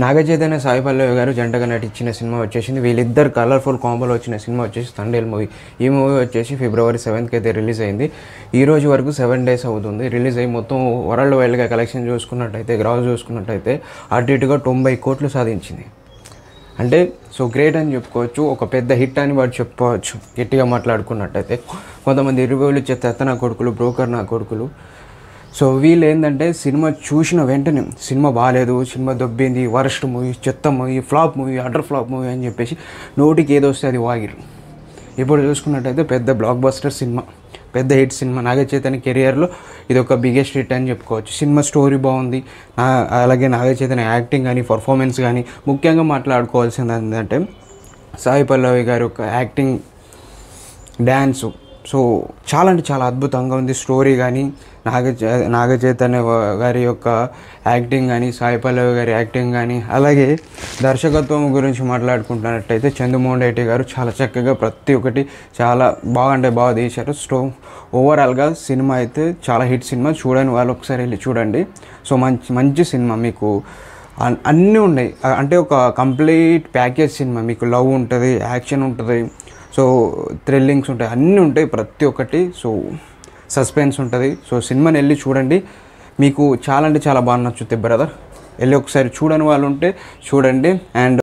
నాగచైతన్య సాయి పల్లవి గారు జంటగా నటించిన సినిమా వచ్చేసింది. వీళ్ళిద్దరు కలర్ఫుల్ కాంబోలో వచ్చిన సినిమా వచ్చేసి తండేల్ మూవీ. ఈ మూవీ వచ్చేసి ఫిబ్రవరి 7th అయితే రిలీజ్ అయింది. ఈ రోజు వరకు 7 days అవుతుంది రిలీజ్ అయ్యి. మొత్తం వరల్డ్ వైడ్గా కలెక్షన్ చూసుకున్నట్టయితే, గ్రాస్ చూసుకున్నట్టయితే అటు ఇటుగా 90 కోట్లు సాధించింది. అంటే సో గ్రేట్ అని చెప్పుకోవచ్చు, ఒక పెద్ద హిట్ అని వాడు చెప్పుకోవచ్చు. గట్టిగా మాట్లాడుకున్నట్టయితే కొంతమంది రివ్యూలు ఇచ్చే తెత్త నా కొడుకులు, బ్రోకర్ నా కొడుకులు. సో వీళ్ళు ఏంటంటే సినిమా చూసిన వెంటనే సినిమా బాగాలేదు, సినిమా దొబ్బింది, వరస్ట్ మూవీ, చెత్త movie, flop movie, utter flop movie అని చెప్పేసి నోటికి ఏదో వస్తే అది వాగిరు. ఇప్పుడు చూసుకున్నట్టయితే పెద్ద బ్లాక్ బస్టర్ సినిమా, పెద్ద హిట్ సినిమా. నాగచైతన్య కెరియర్లో ఇది ఒక బిగ్గెస్ట్ హిట్ అని చెప్పుకోవచ్చు. సినిమా స్టోరీ బాగుంది, అలాగే నాగచైతన్య యాక్టింగ్ కానీ, పర్ఫార్మెన్స్ కానీ. ముఖ్యంగా మాట్లాడుకోవాల్సింది ఏంటంటే సాయి పల్లవి గారి యొక్క యాక్టింగ్, డ్యాన్సు. సో చాలా అంటే చాలా అద్భుతంగా ఉంది. స్టోరీ కానీ, నాగచైతన్య గారి యొక్క యాక్టింగ్ కానీ, సాయి పల్లవి గారి యాక్టింగ్ కానీ, అలాగే దర్శకత్వం గురించి మాట్లాడుకుంటున్నట్టయితే చంద్రమోహన్ రెడ్డి గారు చాలా చక్కగా ప్రతి ఒక్కటి చాలా బాగా తీశారు. ఓవరాల్గా సినిమా అయితే చాలా హిట్ సినిమా. చూడని వాళ్ళు ఒకసారి వెళ్ళి చూడండి. సో మంచి సినిమా. మీకు అన్నీ ఉన్నాయి, అంటే ఒక కంప్లీట్ ప్యాకేజ్ సినిమా. మీకు లవ్ ఉంటుంది, యాక్షన్ ఉంటుంది, సో థ్రిల్లింగ్స్ ఉంటాయి, అన్నీ ఉంటాయి ప్రతి ఒక్కటి. సో సస్పెన్స్ ఉంటుంది. సో సినిమాని వెళ్ళి చూడండి, మీకు చాలా అంటే చాలా బాగా నచ్చుతాయి బ్రదర్. వెళ్ళి ఒకసారి చూడని వాళ్ళు ఉంటే చూడండి. అండ్